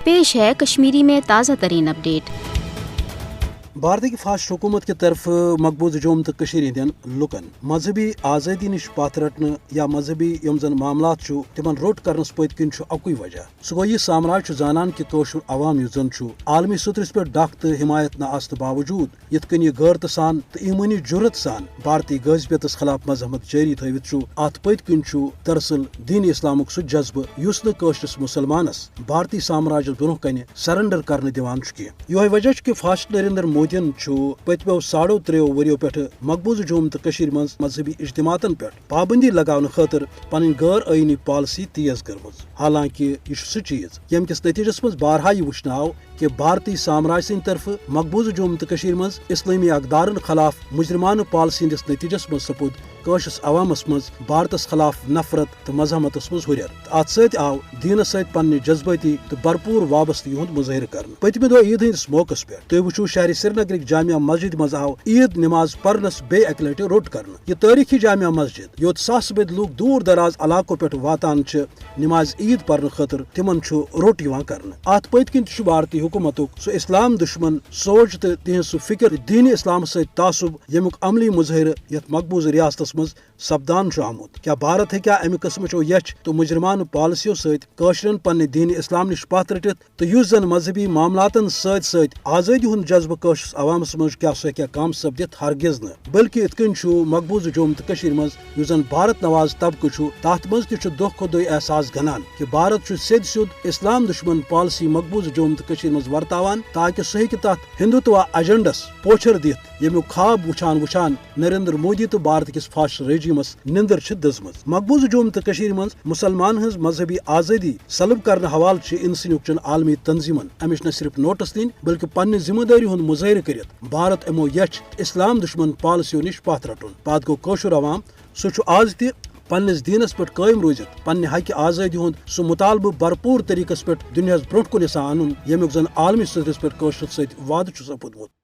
پیش ہے کشمیری میں تازہ ترین اپڈیٹ۔ بھارت کی فاسٹ حکومت کی طرف مقبوض جوم تو ہند لکن مذہبی آزادی نش پات رٹنے یا مذہبی یم زن معاملات تمن روٹ کرنس پت کن اکوئی وجہ سہ گو یہ سامراج زانان کہ کوشر عوام اس زن عالمی سطرس پہ ڈاک تو حمایت نہ آست باوجود یت کن یہ غیرت سان تو ایمانی جرت سان بھارتی غذبیتس خلاف مذہبت جاری تھوت ات پت کن دراصل دین اسلامک سہ جذبہ اس نشرس مسلمانس بھارتی سامراج برہ کن سرنڈر کرنے دان کی یہ وجہ کہ فاسٹ نریندر مودی پتمو 3.5 وریو پہ مقبوض جوم تو من مذہبی اجتماعات پہ پابندی لگانے خاطر پن غیر آئینی پالسی تیز کرم حالانکہ یہ سہ چیز یم کس نتیجس مز بارہا یہ وچھن آو کہ بھارتی سامراج سند طرف مقبوض جوم تو مز اسلامی اقدارن خلاف مجرمانہ پالسی ہندس نتیجس مز سپود قشرس عوامس مز بھارتس خلاف نفرت تو مزاحمتس مز ہریت ات ست آو دینس ست پنہ جذباتی تو بھرپور وابستگی ہند مظاہرہ کرنے پتمہ دہ عید ہندس موقع پہ تھی وچھو شہر سرینگر جامع مسجد مز آو عید نماز پرنس بے اکہ لٹہ روٹ کرنے یہ تاریخی جامع مسجد یوت ساس بد لوگ دور دراز علاقوں پہ واتان نماز عید پرنے خاطر تمن روٹ کرنے ات پت کن بھارتی حکومت سہ اسلام دشمن سوچ تو تہذ سہ فکر دین اسلام ست تعصب یمیک عملی مظاہرہ یت مقبوض ریاستس مز سپدان آمت کیا بھارت ہیکیا امہ قسم یچ تو مجرمانہ پالسیوں ستر پنہ دین اسلام نش پات رٹت تو اس زن مذہبی معاملاتن ست آزادی ہند جذبہ قشرس عوامس مز کیا سہ ہیکیا کم سپدت ہرگز نہ بلکہ ات کن مقبوض جوم تو مز اس زن بھارت نواز طبقہ تات مز تہ دہ کھت دہ احساس گنان کہ بھارت سید سیود اسلام دشمن پالسی مقبوض جوم تو مز ورتاوان تاکہ سہ ہیکہ تات ہندوتوا ایجنڈس پوچھر دت یمیک خواب وچھان نریندر مودی تو بھارت کس فاسٹ رجیمس نندر دزم مقبوض جوم تو مز مسلمان ہز مذہبی آزادی سلب کرنے حوالہ انسانیت چن عالمی تنظیمن امچ نہ صرف نوٹس دن بلکہ پنہ ذمہ داری ہند مظاہرہ کرت بھارت امو یچ اسلام دشمن پالسیوں نش پات رٹن پات گو کوشر عوام سہ آز تہ پنس دینس پہ قائم روزت پنہ حقہ آزادی ہند سہ مطالبہ بھرپور طریقس پہ دنیا برو کن ان یمیک زن عالمی سطحس پہ ست وعدہ سپودمت